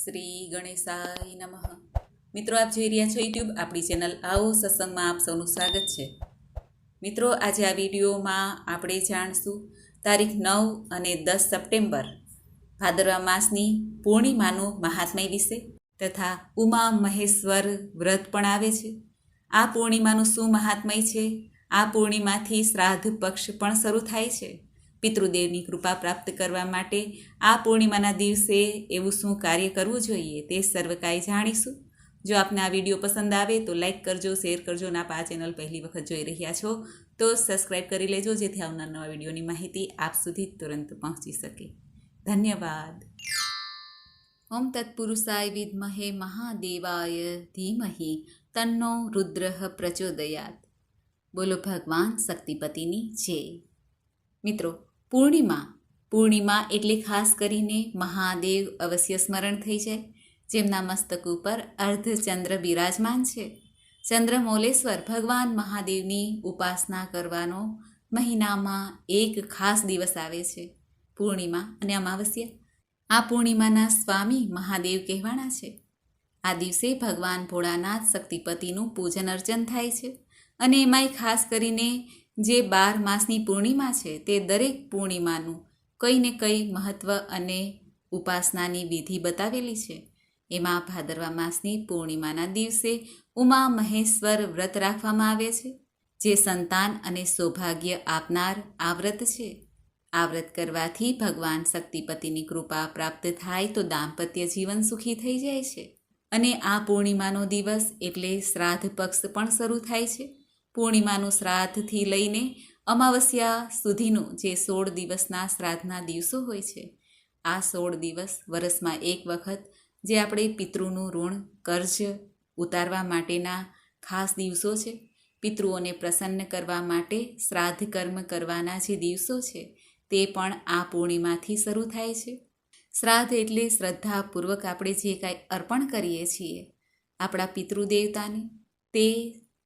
શ્રી ગણેશાય નમઃ. મિત્રો, આપ જોઈ રહ્યા છો યુટ્યુબ આપણી ચેનલ આવો સત્સંગમાં આપ સૌનું સ્વાગત છે. મિત્રો, આજે આ વિડીયોમાં આપણે જાણશું તારીખ 9 અને 10 સપ્ટેમ્બર ભાદરવા માસની પૂર્ણિમાનું મહાત્મય વિશે તથા ઉમા મહેશ્વર વ્રત પણ આવે છે. આ પૂર્ણિમાનું શું મહાત્મય છે? આ પૂર્ણિમાથી શ્રાદ્ધ પક્ષ પણ શરૂ થાય છે. પિતૃદેવની કૃપા પ્રાપ્ત કરવા માટે આ પૂર્ણિમાના દિવસે એવું શું કાર્ય કરવું જોઈએ તે સર્વ કાંઈ જાણીશું. જો આપને આ વિડીયો પસંદ આવે તો લાઇક કરજો, શેર કરજો અને આપ આ ચેનલ પહેલી વખત જોઈ રહ્યા છો તો સબસ્ક્રાઈબ કરી લેજો, જેથી આવનાર નવા વિડીયોની માહિતી આપ સુધી તુરંત પહોંચી શકે. ધન્યવાદ. ઓમ તત્પુરુષાય વિદ્મહે મહાદેવાય ધીમહિ તન્નો રુદ્રઃ પ્રચોદયાત. બોલો ભગવાન શક્તિપતિની જય. મિત્રો, પૂર્ણિમા એટલે ખાસ કરીને મહાદેવ અવશ્ય સ્મરણ થઈ જાય, જેમના મસ્તક ઉપર અર્ધચંદ્ર બિરાજમાન છે. ચંદ્રમૌલેશ્વર ભગવાન મહાદેવની ઉપાસના કરવાનો મહિનામાં એક ખાસ દિવસ આવે છે, પૂર્ણિમા અને અમાવસ્યા. આ પૂર્ણિમાના સ્વામી મહાદેવ કહેવાના છે. આ દિવસે ભગવાન ભોળાનાથ શક્તિપતિનું પૂજન અર્ચન થાય છે. અને એમાંય ખાસ કરીને જે 12 માસની પૂર્ણિમા છે તે દરેક પૂર્ણિમાનું કંઈ ને કંઈ મહત્ત્વ અને ઉપાસનાની વિધિ બતાવેલી છે. એમાં ભાદરવા માસની પૂર્ણિમાના દિવસે ઉમા મહેશ્વર વ્રત રાખવામાં આવે છે, જે સંતાન અને સૌભાગ્ય આપનાર આ વ્રત છે. આ વ્રત કરવાથી ભગવાન શક્તિપતિની કૃપા પ્રાપ્ત થાય તો દાંપત્ય જીવન સુખી થઈ જાય છે. અને આ પૂર્ણિમાનો દિવસ એટલે શ્રાદ્ધ પક્ષ પણ શરૂ થાય છે. પૂર્ણિમાનું શ્રાદ્ધથી લઈને અમાવસ્યા સુધીનું જે 16 દિવસના શ્રાદ્ધના દિવસો હોય છે, આ 16 દિવસ વર્ષમાં એક વખત જે આપણે પિતૃનું ઋણ કર્જ ઉતારવા માટેના ખાસ દિવસો છે. પિતૃઓને પ્રસન્ન કરવા માટે શ્રાદ્ધ કર્મ કરવાના જે દિવસો છે તે પણ આ પૂર્ણિમાથી શરૂ થાય છે. શ્રાદ્ધ એટલે શ્રદ્ધાપૂર્વક આપણે જે કાંઈ અર્પણ કરીએ છીએ આપણા પિતૃદેવતાને, તે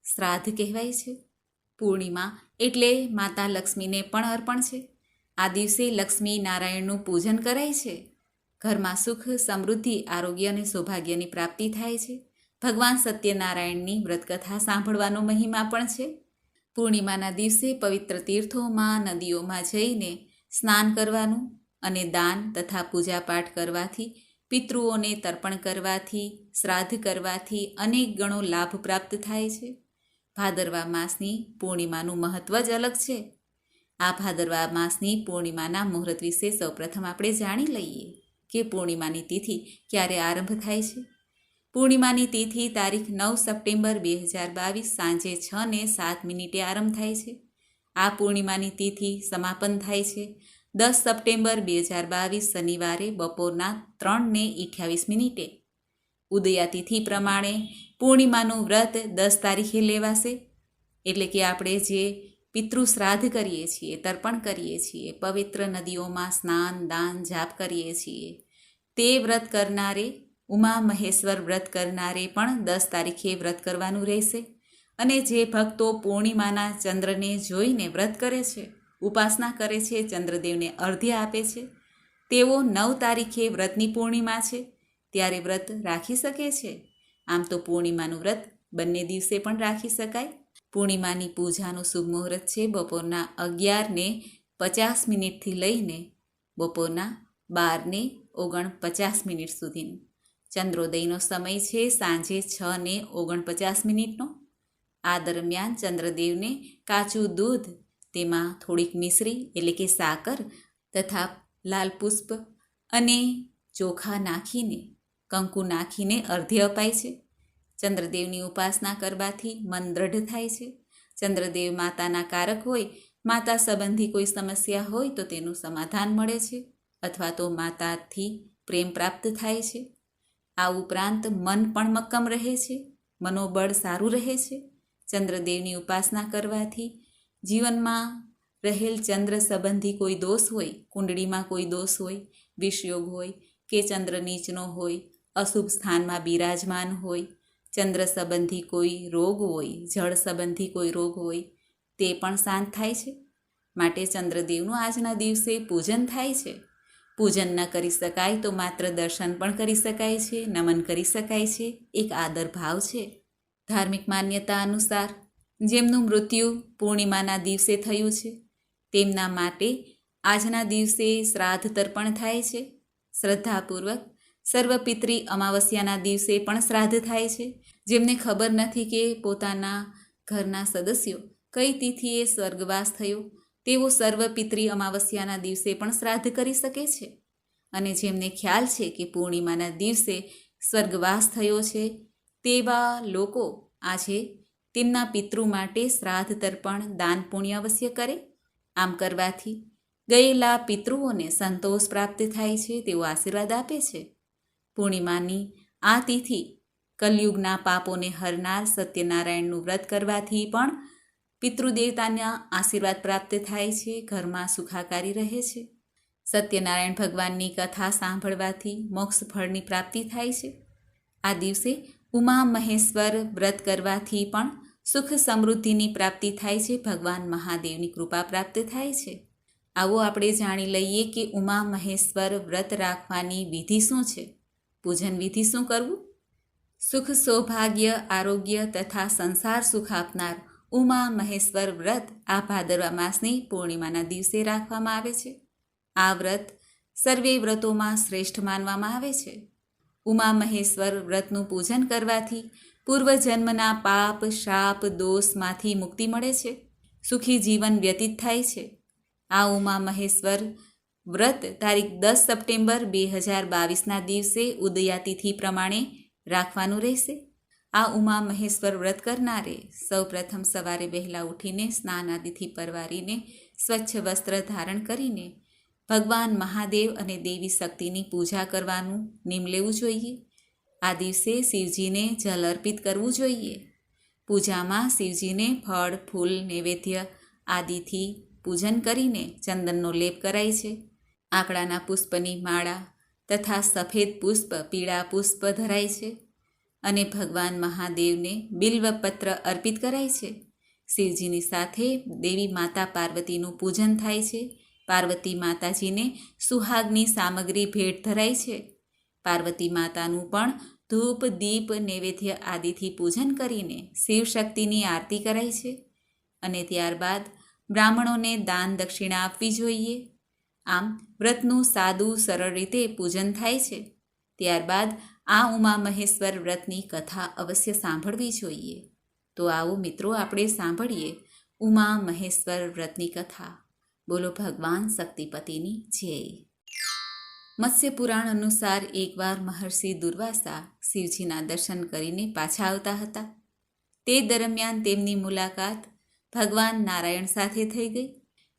શ્રાદ્ધ કહેવાય છે. પૂર્ણિમા એટલે માતા લક્ષ્મીને પણ અર્પણ છે. આ દિવસે લક્ષ્મી નારાયણનું પૂજન કરાય છે. ઘરમાં સુખ, સમૃદ્ધિ, આરોગ્ય અને સૌભાગ્યની પ્રાપ્તિ થાય છે. ભગવાન સત્યનારાયણની વ્રતકથા સાંભળવાનો મહિમા પણ છે. પૂર્ણિમાના દિવસે પવિત્ર તીર્થોમાં, નદીઓમાં જઈને સ્નાન કરવાનું અને દાન તથા પૂજાપાઠ કરવાથી, પિતૃઓને તર્પણ કરવાથી, શ્રાદ્ધ કરવાથી અનેક ગણો લાભ પ્રાપ્ત થાય છે. ભાદરવા માસની પૂર્ણિમાનું મહત્ત્વ જ અલગ છે. આ ભાદરવા માસની પૂર્ણિમાના મુહૂર્ત વિશે સૌપ્રથમ આપણે જાણી લઈએ કે પૂર્ણિમાની તિથિ ક્યારે આરંભ થાય છે. પૂર્ણિમાની તિથિ તારીખ 9 સપ્ટેમ્બર 2022 સાંજે 6:07 આરંભ થાય છે. આ પૂર્ણિમાની તિથિ સમાપન થાય છે 10 સપ્ટેમ્બર 2022 શનિવારે બપોરના 3:28. ઉદયાતિથિ પ્રમાણે પૂર્ણિમાનું વ્રત 10 તારીખે લેવાશે. એટલે કે આપણે જે પિતૃ શ્રાદ્ધ કરીએ છીએ, તર્પણ કરીએ છીએ, પવિત્ર નદીઓમાં સ્નાન, દાન, જાપ કરીએ છીએ, તે વ્રત કરનારે, ઉમા મહેશ્વર વ્રત કરનારે પણ 10 તારીખે વ્રત કરવાનું રહેશે. અને જે ભક્તો પૂર્ણિમાના ચંદ્રને જોઈને વ્રત કરે છે, ઉપાસના કરે છે, ચંદ્રદેવને અર્ધ્ય આપે છે, તેઓ 9 તારીખે વ્રતની પૂર્ણિમા છે ત્યારે વ્રત રાખી શકે છે. આમ તો પૂર્ણિમાનું વ્રત બંને દિવસે પણ રાખી શકાય. પૂર્ણિમાની પૂજાનું શુભ મુહૂર્ત છે બપોરના 11:50 લઈને બપોરના 12:49 સુધીનું. ચંદ્રોદયનો સમય છે સાંજે 6:49. આ દરમિયાન ચંદ્રદેવને કાચું દૂધ, તેમાં થોડીક મિશ્રી એટલે કે સાકર તથા લાલ પુષ્પ અને ચોખા નાખીને, કંકુ નાખીને અર્ધ્ય અપાય છે. ચંદ્રદેવની ઉપાસના કરવાથી મન દ્રઢ થાય છે. ચંદ્રદેવ માતાના કારક હોય, માતા સંબંધી કોઈ સમસ્યા હોય તો તેનું સમાધાન મળે છે અથવા તો માતાથી પ્રેમ પ્રાપ્ત થાય છે. આ ઉપરાંત મન પણ મક્કમ રહે છે, મનોબળ સારું રહે છે. ચંદ્રદેવની ઉપાસના કરવાથી જીવનમાં રહેલ ચંદ્ર સંબંધી કોઈ દોષ હોય, કુંડળીમાં કોઈ દોષ હોય, વિષયોગ હોય કે ચંદ્ર નીચનો હોય, અશુભ સ્થાનમાં બિરાજમાન હોય, ચંદ્ર સંબંધી કોઈ રોગ હોય, જળ સંબંધી કોઈ રોગ હોય, તે પણ શાંત થાય છે. માટે ચંદ્રદેવનું આજના દિવસે પૂજન થાય છે. પૂજન ન કરી શકાય તો માત્ર દર્શન પણ કરી શકાય છે, નમન કરી શકાય છે, એક આદર ભાવ છે. ધાર્મિક માન્યતા અનુસાર જેમનું મૃત્યુ પૂર્ણિમાના દિવસે થયું છે તેમના માટે આજના દિવસે શ્રાદ્ધ તર્પણ થાય છે. શ્રદ્ધાપૂર્વક સર્વપિતૃ અમાવસ્યાના દિવસે પણ શ્રાદ્ધ થાય છે. જેમને ખબર નથી કે પોતાના ઘરના સદસ્યો કઈ તિથિએ સ્વર્ગવાસ થયો તેઓ સર્વપિતૃ અમાવસ્યાના દિવસે પણ શ્રાદ્ધ કરી શકે છે. અને જેમને ખ્યાલ છે કે પૂર્ણિમાના દિવસે સ્વર્ગવાસ થયો છે તેવા લોકો આજે તેમના પિતૃ માટે શ્રાદ્ધ તર્પણ દાન પુણ્ય અવશ્ય કરે. આમ કરવાથી ગયેલા પિતૃઓને સંતોષ પ્રાપ્ત થાય છે, તેઓ આશીર્વાદ આપે છે. પૂર્ણિમાની આ તિથિ કલયુગના પાપોને હરનાર સત્યનારાયણનું વ્રત કરવાથી પણ પિતૃદેવતાના આશીર્વાદ પ્રાપ્ત થાય છે, ઘરમાં સુખાકારી રહે છે. સત્યનારાયણ ભગવાનની કથા સાંભળવાથી મોક્ષ ફળની પ્રાપ્તિ થાય છે. આ દિવસે ઉમા મહેશ્વર વ્રત કરવાથી પણ સુખ સમૃદ્ધિની પ્રાપ્તિ થાય છે, ભગવાન મહાદેવની કૃપા પ્રાપ્ત થાય છે. આવો આપણે જાણી લઈએ કે ઉમા મહેશ્વર વ્રત રાખવાની વિધિ શું છે, પૂજન વિધિ શું કરવું. સુખ સૌભાગ્ય આરોગ્ય તથા સંસાર સુખ આપનાર ઉમા મહેશ્વર વ્રત આ ભાદરવા માસની પૂર્ણિમાના દિવસે રાખવામાં આવે છે. આ વ્રત સર્વે વ્રતોમાં શ્રેષ્ઠ માનવામાં આવે છે. ઉમા મહેશ્વર વ્રતનું પૂજન કરવાથી પૂર્વજન્મના પાપ શાપ દોષમાંથી મુક્તિ મળે છે, સુખી જીવન વ્યતીત થાય છે. આ ઉમા મહેશ્વર વ્રત તારીખ 10 સપ્ટેમ્બર 2022ના દિવસે ઉદયાતિથિ પ્રમાણે રાખવાનું રહેશે. આ ઉમા મહેશ્વર વ્રત કરનારે સૌપ્રથમ સવારે વહેલા ઉઠીને સ્નાન આદિથી પરવારીને સ્વચ્છ વસ્ત્ર ધારણ કરીને ભગવાન મહાદેવ અને દેવી શક્તિની પૂજા કરવાનું નિયમ લેવું જોઈએ. આ દિવસે શિવજીને જલ અર્પિત કરવું જોઈએ. પૂજામાં શિવજીને ફળ ફૂલ નૈવેદ્ય આદિથી પૂજન કરીને ચંદનનો લેપ કરાય છે. આંકડાના પુષ્પની માળા તથા સફેદ પુષ્પ પીળા પુષ્પ ધરાય છે અને ભગવાન મહાદેવને બિલ્વપત્ર અર્પિત કરાય છે. શિવજીની સાથે દેવી માતા પાર્વતીનું પૂજન થાય છે. પાર્વતી માતાજીને સુહાગની સામગ્રી ભેટ ધરાય છે. પાર્વતી માતાનું પણ ધૂપ દીપ નૈવેદ્ય આદિથી પૂજન કરીને શિવશક્તિની આરતી કરાય છે અને ત્યારબાદ બ્રાહ્મણોને દાન દક્ષિણા આપવી જોઈએ. આમ વ્રતનું સાદું સરળ રીતે પૂજન થાય છે. ત્યારબાદ આ ઉમા મહેશ્વર વ્રતની કથા અવશ્ય સાંભળવી જોઈએ. તો આવો મિત્રો આપણે સાંભળીએ ઉમા મહેશ્વર વ્રતની કથા. બોલો ભગવાન શક્તિપતિની જય. મત્સ્ય પુરાણ અનુસાર એકવાર મહર્ષિ દુર્વાસા શિવજીના દર્શન કરીને પાછા આવતા હતા. તે દરમિયાન તેમની મુલાકાત ભગવાન નારાયણ સાથે થઈ ગઈ.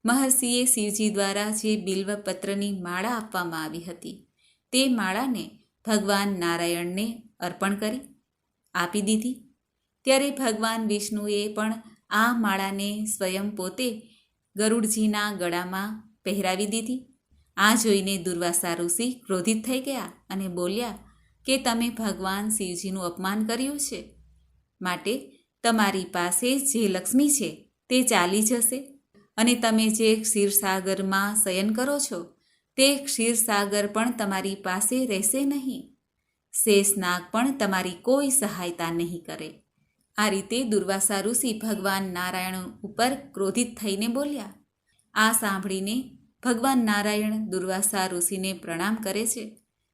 મહર્ષિએ શિવજી દ્વારા જે બિલ્વપત્રની માળા આપવામાં આવી હતી તે માળાને ભગવાન નારાયણને અર્પણ કરી આપી દીધી. ત્યારે ભગવાન વિષ્ણુએ પણ આ માળાને સ્વયં પોતે ગરુડજીના ગળામાં પહેરાવી દીધી. આ જોઈને દુર્વાસા ઋષિ ક્રોધિત થઈ ગયા અને બોલ્યા કે તમે ભગવાન શિવજીનું અપમાન કર્યું છે, માટે તમારી પાસે જે લક્ષ્મી છે તે ચાલી જશે અને તમે જે ક્ષીરસાગરમાં શયન કરો છો તે ક્ષીરસાગર પણ તમારી પાસે રહેશે નહીં. શેષનાગ પણ તમારી કોઈ સહાયતા નહીં કરે. આ રીતે દુર્વાસા ઋષિ ભગવાન નારાયણ ઉપર ક્રોધિત થઈને બોલ્યા. આ સાંભળીને ભગવાન નારાયણ દુર્વાસા ઋષિને પ્રણામ કરે છે.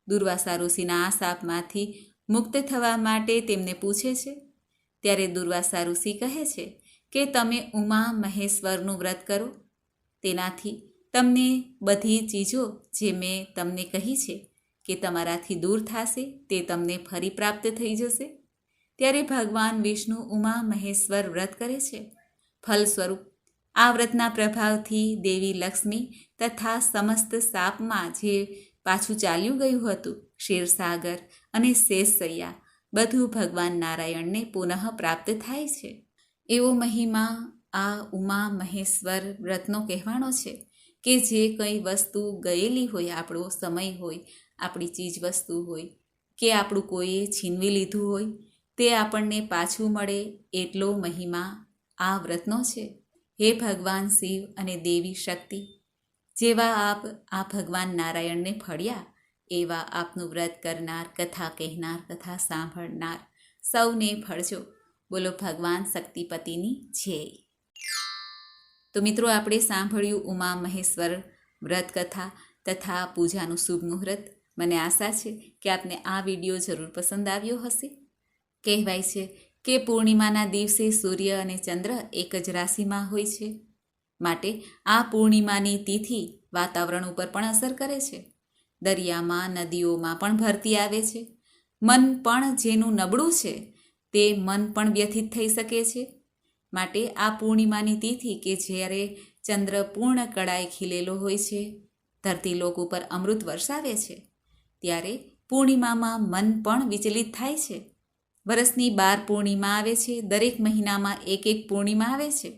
દુર્વાસા ઋષિના આ શાપમાંથી મુક્ત થવા માટે તેમને પૂછે છે. ત્યારે દુર્વાસા ઋષિ કહે છે કે તમે ઉમા મહેશ્વરનું વ્રત કરો, તેનાથી તમને બધી ચીજો જે મેં તમને કહી છે કે તમારાથી દૂર થશે તે તમને ફરી પ્રાપ્ત થઈ જશે. ત્યારે ભગવાન વિષ્ણુ ઉમા મહેશ્વર વ્રત કરે છે. ફલ સ્વરૂપ આ વ્રતના પ્રભાવથી દેવી લક્ષ્મી તથા સમસ્ત શાપમાં જે પાછું ચાલ્યું ગયું હતું ક્ષીરસાગર અને શેષસૈયા બધું ભગવાન નારાયણને પુનઃ પ્રાપ્ત થાય છે. એવો મહિમા આ ઉમા મહેશ્વર વ્રતનો કહેવાનો છે કે જે કંઈ વસ્તુ ગયેલી હોય, આપણો સમય હોય, આપણી ચીજ વસ્તુ હોય કે આપણું કોઈએ છીનવી લીધું હોય તે આપણને પાછું મળે એટલો મહિમા આ વ્રતનો છે. હે ભગવાન શિવ અને દેવી શક્તિ, જેવા આપ આ ભગવાન નારાયણને ફળ્યા, એવા આપનું વ્રત કરનાર, કથા કહેનાર, કથા સાંભળનાર સૌને ફળજો. બોલો ભગવાન શક્તિપતિની જય. તો મિત્રો, આપણે સાંભળ્યું ઉમા મહેશ્વર વ્રત કથા તથા પૂજાનું શુભ મુહૂર્ત. મને આશા છે કે આપને આ વિડીયો જરૂર પસંદ આવ્યો હશે. કહેવાય છે કે પૂર્ણિમાના દિવસે સૂર્ય અને ચંદ્ર એક જ રાશિમાં હોય છે, માટે આ પૂર્ણિમાની તિથિ વાતાવરણ ઉપર પણ અસર કરે છે. દરિયામાં, નદીઓમાં પણ ભરતી આવે છે. મન પણ જેનું નબળું છે તે મન પણ વ્યથિત થઈ શકે છે. માટે આ પૂર્ણિમાની તિથિ કે જ્યારે ચંદ્ર પૂર્ણ કળાએ ખીલેલો હોય છે, ધરતીલોક ઉપર અમૃત વરસાવે છે, ત્યારે પૂર્ણિમામાં મન પણ વિચલિત થાય છે. વર્ષની 12 પૂર્ણિમા આવે છે. દરેક મહિનામાં એક એક પૂર્ણિમા આવે છે.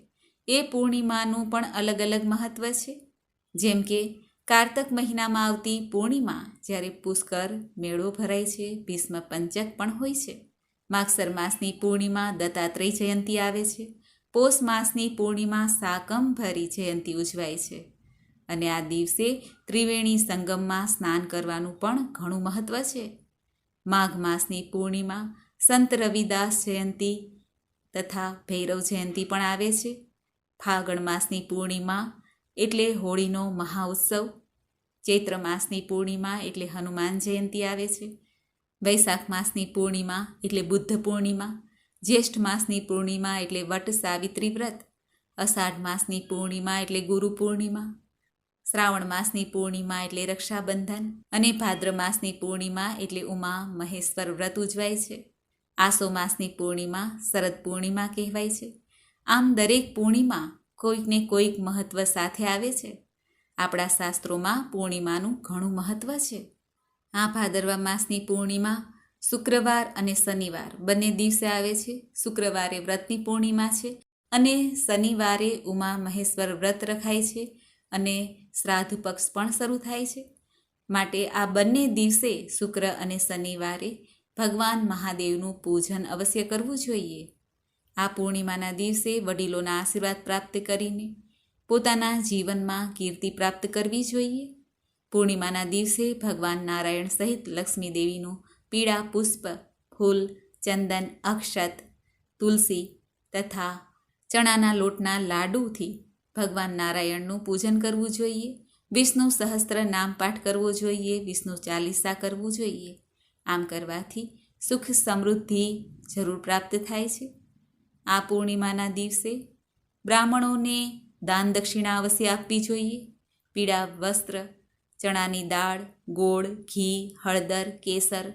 એ પૂર્ણિમાનું પણ અલગ અલગ મહત્વ છે. જેમ કે કારતક મહિનામાં આવતી પૂર્ણિમા, જ્યારે પુષ્કર મેળો ભરાય છે, ભીષ્મ પંચક પણ હોય છે. માગસર માસની પૂર્ણિમા દત્તાત્રેય જયંતી આવે છે. પોષ માસની પૂર્ણિમા શાકંભરી જયંતી ઉજવાય છે. અને આ દિવસે ત્રિવેણી સંગમમાં સ્નાન કરવાનું પણ ઘણું મહત્વ છે. માઘ માસની પૂર્ણિમા સંત રવિદાસ જયંતી તથા ભૈરવ જયંતી પણ આવે છે. ફાગણ માસની પૂર્ણિમા એટલે હોળીનો મહાઉત્સવ. ચૈત્ર માસની પૂર્ણિમા એટલે હનુમાન જયંતી આવે છે. વૈશાખ માસની પૂર્ણિમા એટલે બુદ્ધ પૂર્ણિમા. જ્યેષ્ઠ માસની પૂર્ણિમા એટલે વટ સાવિત્રી વ્રત. અષાઢ માસની પૂર્ણિમા એટલે ગુરુ પૂર્ણિમા. શ્રાવણ માસની પૂર્ણિમા એટલે રક્ષાબંધન. અને ભાદ્ર માસની પૂર્ણિમા એટલે ઉમા મહેશ્વર વ્રત ઉજવાય છે. આસો માસની પૂર્ણિમા શરદ પૂર્ણિમા કહેવાય છે. આમ દરેક પૂર્ણિમા કોઈક ને કોઈક મહત્વ સાથે આવે છે. આપણા શાસ્ત્રોમાં પૂર્ણિમાનું ઘણું મહત્વ છે. આ ભાદરવા માસની પૂર્ણિમા શુક્રવાર અને શનિવાર બંને દિવસે આવે છે. શુક્રવારે વ્રતની પૂર્ણિમા છે અને શનિવારે ઉમા મહેશ્વર વ્રત રખાય છે અને શ્રાદ્ધ પક્ષ પણ શરૂ થાય છે. માટે આ બંને દિવસે શુક્ર અને શનિવારે ભગવાન મહાદેવનું પૂજન અવશ્ય કરવું જોઈએ. આ પૂર્ણિમાના દિવસે વડીલોના આશીર્વાદ પ્રાપ્ત કરીને પોતાના જીવનમાં કીર્તિ પ્રાપ્ત કરવી જોઈએ. પૂર્ણિમાના દિવસે ભગવાન નારાયણ સહિત લક્ષ્મી દેવીનું પીળા પુષ્પ, ફૂલ, ચંદન, અક્ષત, તુલસી તથા ચણાના લોટના લાડુથી ભગવાન નારાયણનું પૂજન કરવું જોઈએ. વિષ્ણુ સહસ્ત્ર નામ પાઠ કરવો જોઈએ. વિષ્ણુ ચાલીસા કરવું જોઈએ. આમ કરવાથી સુખ સમૃદ્ધિ જરૂર પ્રાપ્ત થાય છે. આ પૂર્ણિમાના દિવસે બ્રાહ્મણોને દાન દક્ષિણા અવશ્ય આપવી જોઈએ. પીળા વસ્ત્ર, ચણાની દાળ, ગોળ, ઘી, હળદર, કેસર,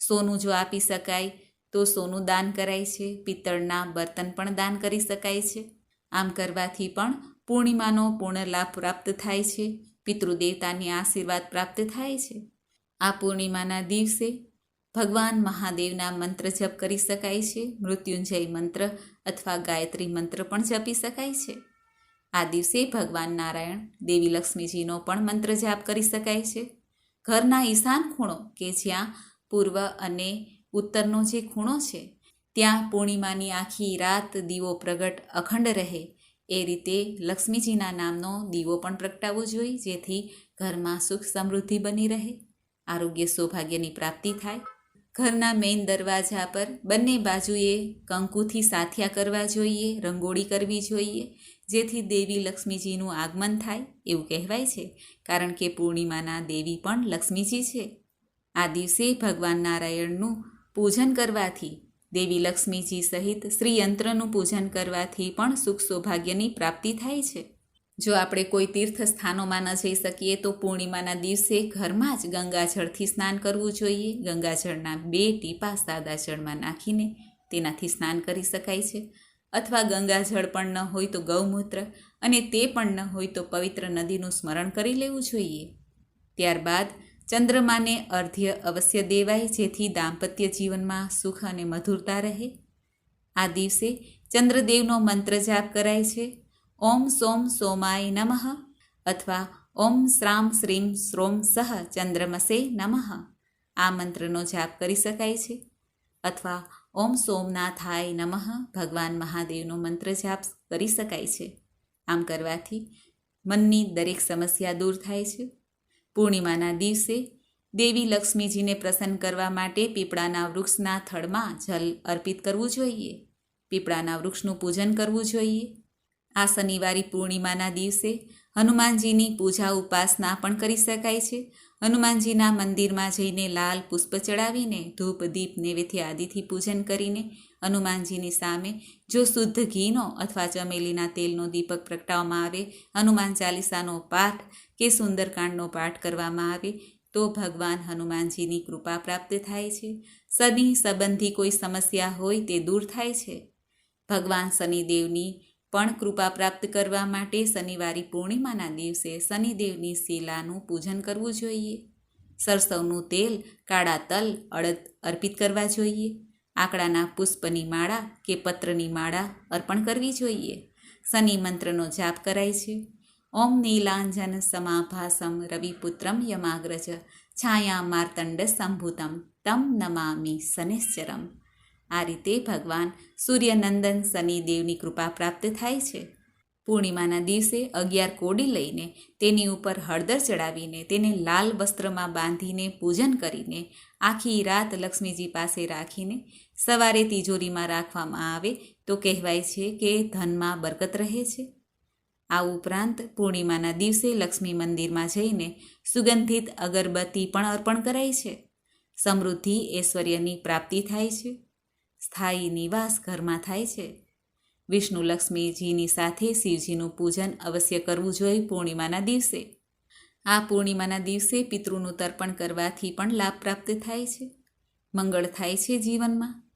સોનું જો આપી શકાય તો સોનું દાન કરાય છે. પિત્તળના બર્તન પણ દાન કરી શકાય છે. આમ કરવાથી પણ પૂર્ણિમાનો પૂર્ણ લાભ પ્રાપ્ત થાય છે. પિતૃદેવતાની આશીર્વાદ પ્રાપ્ત થાય છે. આ પૂર્ણિમાના દિવસે ભગવાન મહાદેવના મંત્ર જપ કરી શકાય છે. મૃત્યુંજય મંત્ર અથવા ગાયત્રી મંત્ર પણ જપી શકાય છે. આ દિવસે ભગવાન નારાયણ, દેવી લક્ષ્મીજીનો પણ મંત્ર જાપ કરી શકાય છે. ઘરના ઈશાન ખૂણો કે જ્યાં પૂર્વ અને ઉત્તરનો જે ખૂણો છે ત્યાં પૂર્ણિમાની આખી રાત દીવો પ્રગટ અખંડ રહે એ રીતે લક્ષ્મીજીના નામનો દીવો પણ પ્રગટાવવો જોઈએ, જેથી ઘરમાં સુખ સમૃદ્ધિ બની રહે, આરોગ્ય સૌભાગ્યની પ્રાપ્તિ થાય. ઘરના મેઇન દરવાજા પર બંને બાજુએ કંકુથી સાથિયા કરવા જોઈએ, રંગોળી કરવી જોઈએ, જેથી દેવી લક્ષ્મીજીનું આગમન થાય એવું કહેવાય છે. કારણ કે પૂર્ણિમાના દેવી પણ લક્ષ્મીજી છે. આ દિવસે ભગવાન નારાયણનું પૂજન કરવાથી, દેવી લક્ષ્મીજી સહિત શ્રીયંત્રનું પૂજન કરવાથી પણ સુખ સૌભાગ્યની પ્રાપ્તિ થાય છે. જો આપણે કોઈ તીર્થ સ્થાનોમાં ન જઈ શકીએ તો પૂર્ણિમાના દિવસે ઘરમાં જ ગંગાજળથી સ્નાન કરવું જોઈએ. ગંગાજળના 2 ટીપા સાદા જળમાં નાખીને તેનાથી સ્નાન કરી શકાય છે. અથવા ગંગાજળ પણ ન હોય તો ગૌમૂત્ર, અને તે પણ ન હોય તો પવિત્ર નદીનું સ્મરણ કરી લેવું જોઈએ. ત્યારબાદ ચંદ્રમાને અર્ધ્ય અવશ્ય દેવાય, જેથી દાંપત્ય જીવનમાં સુખ અને મધુરતા રહે. આ દિવસે ચંદ્રદેવનો મંત્ર જાપ કરાય છે. ઓમ સોમ સોમાય નમઃ અથવા ઓમ શ્રામ શ્રીમ શ્રોમ સહ ચંદ્રમસે નમઃ. આ મંત્રનો જાપ કરી શકાય છે. અથવા ઓમ સોમનાથાય નમઃ ભગવાન મહાદેવનો મંત્ર જાપ કરી શકાય છે. આમ કરવાથી મનની દરેક સમસ્યા દૂર થાય છે. પૂર્ણિમાના દિવસે દેવી લક્ષ્મીજીને પ્રસન્ન કરવા માટે પીપળાના વૃક્ષના થડમાં જલ અર્પિત કરવું જોઈએ. પીપળાના વૃક્ષનું પૂજન કરવું જોઈએ. આ શનિવારી પૂર્ણિમાના દિવસે હનુમાનજીની પૂજા ઉપાસના પણ કરી શકાય છે. હનુમાનજીના મંદિરમાં જઈને લાલ પુષ્પ ચડાવીને ધૂપ દીપ નૈવેદ્ય આદિથી પૂજન કરીને હનુમાનજીની સામે જો શુદ્ધ ઘીનો અથવા ચમેલીના તેલનો દીપક પ્રગટાવવામાં આવે, હનુમાન ચાલીસાનો પાઠ કે સુંદરકાંડનો પાઠ કરવામાં આવે તો ભગવાન હનુમાનજીની કૃપા પ્રાપ્ત થાય છે. શનિ સંબંધી કોઈ સમસ્યા હોય તે દૂર થાય છે. ભગવાન શનિદેવની પણ કૃપા પ્રાપ્ત કરવા માટે શનિવારી પૂર્ણિમાના દિવસે શનિદેવની શિલાનું પૂજન કરવું જોઈએ. સરસવનું તેલ, કાળા તલ, અડદ અર્પિત કરવા જોઈએ. આકડાના પુષ્પની માળા કે પત્રની માળા અર્પણ કરવી જોઈએ. શનિ મંત્રનો જાપ કરાય છે. ઓમ નીલાંજન સમાભાસમ રવિપુત્રમ યમાગ્રજ છાયા માર્તંડ સંભૂતમ તમ નમામિ શનિશ્ચરમ. આ રીતે ભગવાન સૂર્યનંદન શનિદેવની કૃપા પ્રાપ્ત થાય છે. પૂર્ણિમાના દિવસે 11 કોડી લઈને તેની ઉપર હળદર ચડાવીને તેને લાલ વસ્ત્રમાં બાંધીને પૂજન કરીને આખી રાત લક્ષ્મીજી પાસે રાખીને સવારે તિજોરીમાં રાખવામાં આવે તો કહેવાય છે કે ધનમાં બરકત રહે છે. આ ઉપરાંત પૂર્ણિમાના દિવસે લક્ષ્મી મંદિરમાં જઈને સુગંધિત અગરબત્તી પણ અર્પણ કરાય છે. સમૃદ્ધિ ઐશ્વર્યની પ્રાપ્તિ થાય છે. સ્થાયી નિવાસ ઘરમાં થાય છે. વિષ્ણુ લક્ષ્મીજીની સાથે શિવજીનું પૂજન અવશ્ય કરવું જોઈએ પૂર્ણિમાના દિવસે. આ પૂર્ણિમાના દિવસે પિતૃનું તર્પણ કરવાથી પણ લાભ પ્રાપ્ત થાય છે. મંગળ થાય છે જીવનમાં.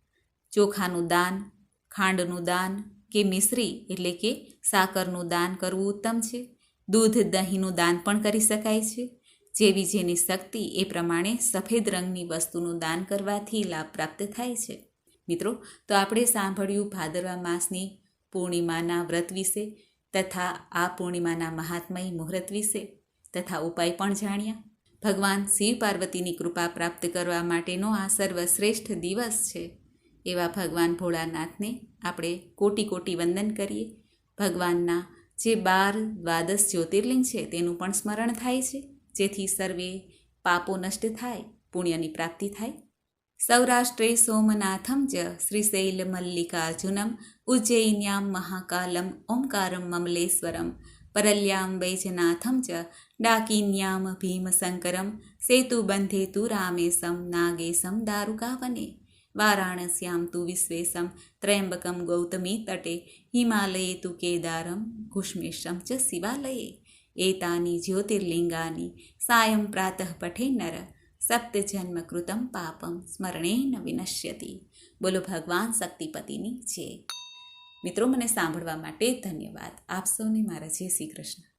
ચોખાનું દાન, ખાંડનું દાન કે મિશ્રી એટલે કે સાકરનું દાન કરવું ઉત્તમ છે. દૂધ દહીંનું દાન પણ કરી શકાય છે. જેવી જેની શક્તિ એ પ્રમાણે સફેદ રંગની વસ્તુનું દાન કરવાથી લાભ પ્રાપ્ત થાય છે. મિત્રો, તો આપણે સાંભળ્યું ભાદરવા માસની પૂર્ણિમાના વ્રત વિશે તથા આ પૂર્ણિમાના મહાત્મય મુહૂર્ત વિશે તથા ઉપાય પણ જાણ્યા. ભગવાન શિવ પાર્વતીની કૃપા પ્રાપ્ત કરવા માટેનો આ સર્વશ્રેષ્ઠ દિવસ છે. એવા ભગવાન ભોળાનાથને આપણે કોટી કોટી વંદન કરીએ. ભગવાનના જે 12 દ્વાદશ જ્યોતિર્લિંગ છે તેનું પણ સ્મરણ થાય છે, જેથી સર્વે પાપો નષ્ટ થાય, પુણ્યની પ્રાપ્તિ થાય. સૌરાષ્ટ્રે સોમનાથમ જ શ્રીશૈલ મલ્લિકાર્જુનમ ઉજ્જૈન્યામ મહાકાલમ ઓમકારમ મમલેશ્વરમ પરલ્યામ વૈજનાથમ જ ડાકિન્યામ ભીમશંકરમ સેતુબંધે તુ રામેશમ નાગેશમ દારુકાવને વારાણસ્યામ તુ વિશ્વેશમ ત્રયંબકમ ગૌતમી તટે હિમાલયે તુ કેદારમ ઘુષ્મેશમ ચ શિવાલયે એતાની જ્યોતિર્લિંગાની સાયં પ્રાતઃ પઠે નર સપ્તજન્મ કૃતમ પાપમ સ્મરણેન વિનશ્યતિ. બોલો ભગવાન શક્તિપતિની જય. મિત્રો, મને સાંભળવા માટે ધન્યવાદ. આપ સૌને મારા જય શ્રી કૃષ્ણ.